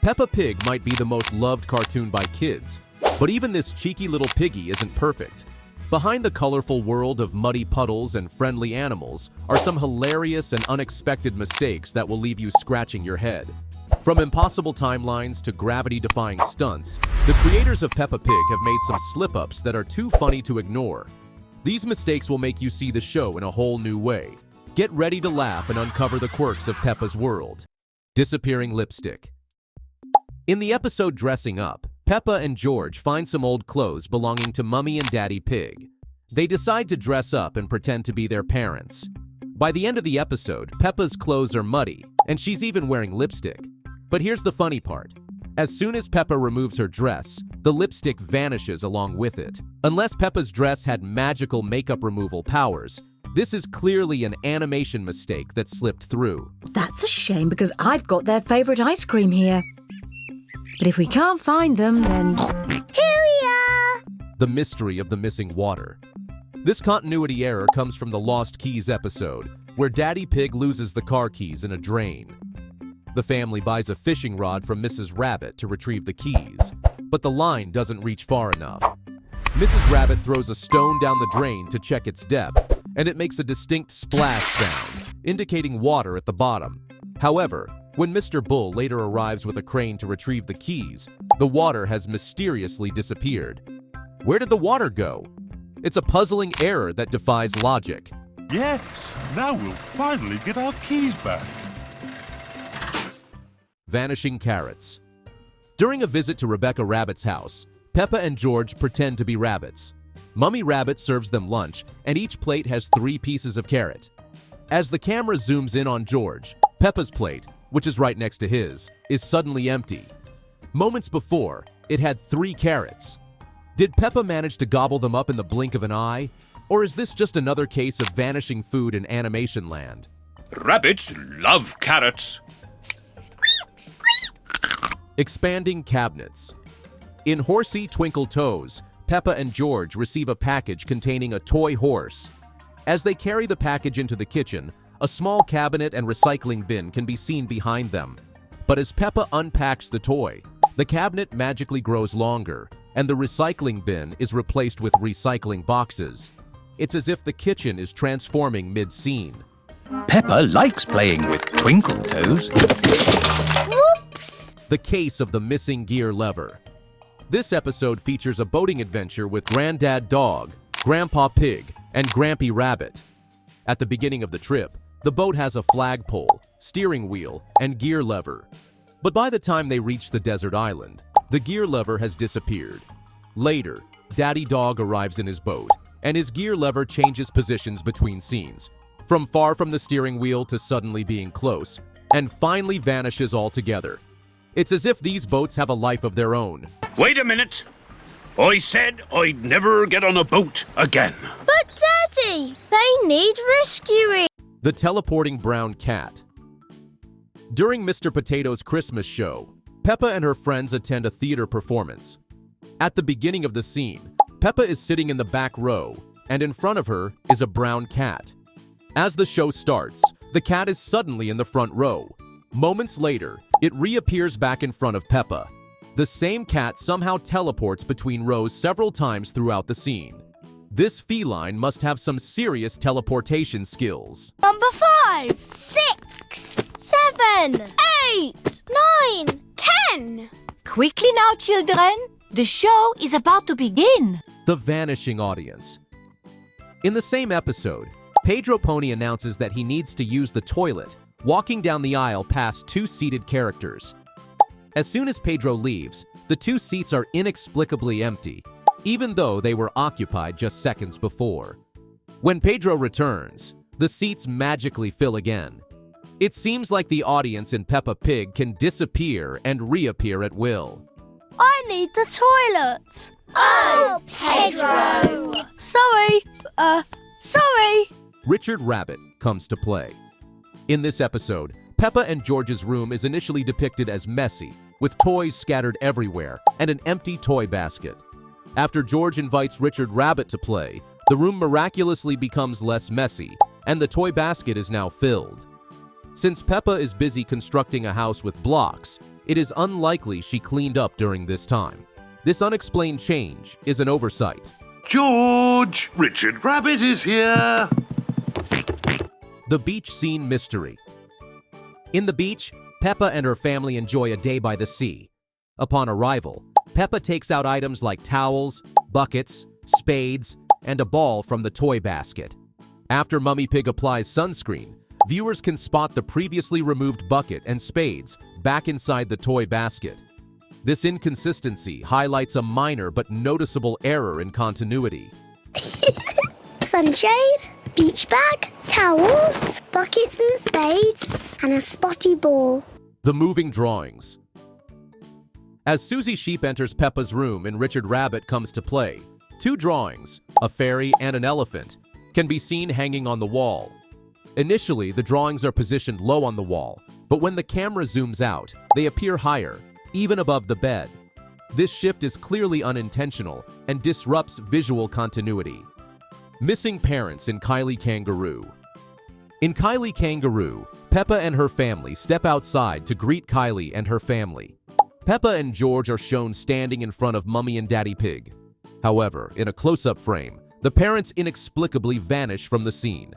Peppa Pig might be the most loved cartoon by kids, but even this cheeky little piggy isn't perfect. Behind the colorful world of muddy puddles and friendly animals are some hilarious and unexpected mistakes that will leave you scratching your head. From impossible timelines to gravity-defying stunts, the creators of Peppa Pig have made some slip-ups that are too funny to ignore. These mistakes will make you see the show in a whole new way. Get ready to laugh and uncover the quirks of Peppa's world. Disappearing lipstick. In the episode Dressing Up, Peppa and George find some old clothes belonging to Mummy and Daddy Pig. They decide to dress up and pretend to be their parents. By the end of the episode, Peppa's clothes are muddy, and she's even wearing lipstick. But here's the funny part. As soon as Peppa removes her dress, the lipstick vanishes along with it. Unless Peppa's dress had magical makeup removal powers, this is clearly an animation mistake that slipped through. That's a shame because I've got their favorite ice cream here. But if we can't find them, then... Here we are! The mystery of the missing water. This continuity error comes from the Lost Keys episode, where Daddy Pig loses the car keys in a drain. The family buys a fishing rod from Mrs. Rabbit to retrieve the keys, but the line doesn't reach far enough. Mrs. Rabbit throws a stone down the drain to check its depth, and it makes a distinct splash sound, indicating water at the bottom. However, when Mr. Bull later arrives with a crane to retrieve the keys, the water has mysteriously disappeared. Where did the water go? It's a puzzling error that defies logic. Yes, now we'll finally get our keys back. Vanishing carrots. During a visit to Rebecca Rabbit's house, Peppa and George pretend to be rabbits. Mummy Rabbit serves them lunch, and each plate has 3 pieces of carrot. As the camera zooms in on George, Peppa's plate, which is right next to his, is suddenly empty. Moments before, it had 3 carrots. Did Peppa manage to gobble them up in the blink of an eye? Or is this just another case of vanishing food in animation land? Rabbits love carrots. Expanding cabinets. In Horsey Twinkle Toes, Peppa and George receive a package containing a toy horse. As they carry the package into the kitchen, a small cabinet and recycling bin can be seen behind them. But as Peppa unpacks the toy, the cabinet magically grows longer, and the recycling bin is replaced with recycling boxes. It's as if the kitchen is transforming mid-scene. Peppa likes playing with Twinkle Toes. Whoops! The case of the missing gear lever. This episode features a boating adventure with Granddad Dog, Grandpa Pig, and Grampy Rabbit. At the beginning of the trip, the boat has a flagpole, steering wheel, and gear lever. But by the time they reach the desert island, the gear lever has disappeared. Later, Daddy Dog arrives in his boat, and his gear lever changes positions between scenes, from far from the steering wheel to suddenly being close, and finally vanishes altogether. It's as if these boats have a life of their own. Wait a minute. I said I'd never get on a boat again. But Daddy, they need rescuing. The teleporting brown cat. During Mr. Potato's Christmas show, Peppa and her friends attend a theater performance. At the beginning of the scene, Peppa is sitting in the back row, and in front of her is a brown cat. As the show starts, the cat is suddenly in the front row. Moments later, it reappears back in front of Peppa. The same cat somehow teleports between rows several times throughout the scene. This feline must have some serious teleportation skills. Number 5, 6, 7, 8, 9, 10. Quickly now, children. The show is about to begin. The vanishing audience. In the same episode, Pedro Pony announces that he needs to use the toilet, walking down the aisle past 2 seated characters. As soon as Pedro leaves, the 2 seats are inexplicably empty, even though they were occupied just seconds before. When Pedro returns, the seats magically fill again. It seems like the audience in Peppa Pig can disappear and reappear at will. I need the toilet. Oh, Pedro. Sorry. Richard Rabbit comes to play. In this episode, Peppa and George's room is initially depicted as messy, with toys scattered everywhere and an empty toy basket. After George invites Richard Rabbit to play, the room miraculously becomes less messy, and the toy basket is now filled. Since Peppa is busy constructing a house with blocks, it is unlikely she cleaned up during this time. This unexplained change is an oversight. George! Richard Rabbit is here! The beach scene mystery. In the beach, Peppa and her family enjoy a day by the sea. Upon arrival, Peppa takes out items like towels, buckets, spades, and a ball from the toy basket. After Mummy Pig applies sunscreen, viewers can spot the previously removed bucket and spades back inside the toy basket. This inconsistency highlights a minor but noticeable error in continuity. Sunshade, beach bag, towels, buckets and spades, and a spotty ball. The moving drawings. As Susie Sheep enters Peppa's room and Richard Rabbit comes to play, two drawings, a fairy and an elephant, can be seen hanging on the wall. Initially, the drawings are positioned low on the wall, but when the camera zooms out, they appear higher, even above the bed. This shift is clearly unintentional and disrupts visual continuity. Missing parents in Kylie Kangaroo. In Kylie Kangaroo, Peppa and her family step outside to greet Kylie and her family. Peppa and George are shown standing in front of Mummy and Daddy Pig. However, in a close-up frame, the parents inexplicably vanish from the scene.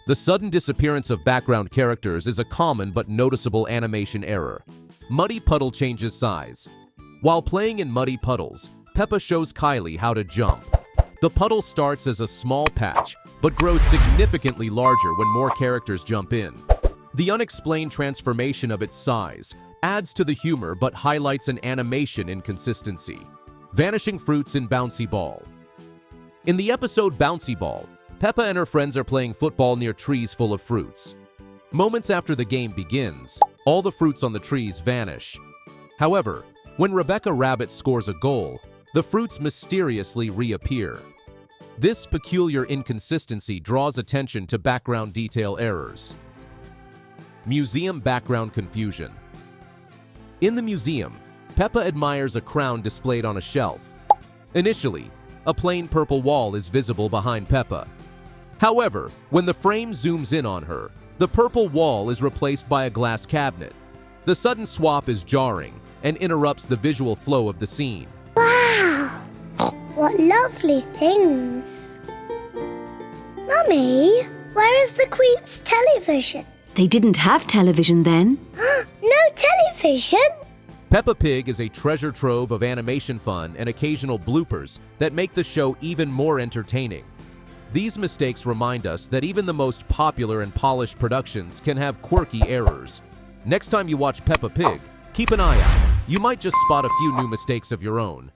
The sudden disappearance of background characters is a common but noticeable animation error. Muddy Puddle changes size. While playing in Muddy Puddles, Peppa shows Kylie how to jump. The puddle starts as a small patch, but grows significantly larger when more characters jump in. The unexplained transformation of its size adds to the humor but highlights an animation inconsistency. Vanishing fruits in Bouncy Ball. In the episode Bouncy Ball, Peppa and her friends are playing football near trees full of fruits. Moments after the game begins, all the fruits on the trees vanish. However, when Rebecca Rabbit scores a goal, the fruits mysteriously reappear. This peculiar inconsistency draws attention to background detail errors. Museum background confusion. In the museum, Peppa admires a crown displayed on a shelf. Initially, a plain purple wall is visible behind Peppa. However, when the frame zooms in on her, the purple wall is replaced by a glass cabinet. The sudden swap is jarring and interrupts the visual flow of the scene. Wow! What lovely things. Mummy, where is the Queen's television? They didn't have television then. No television? Peppa Pig is a treasure trove of animation fun and occasional bloopers that make the show even more entertaining. These mistakes remind us that even the most popular and polished productions can have quirky errors. Next time you watch Peppa Pig, keep an eye out. You might just spot a few new mistakes of your own.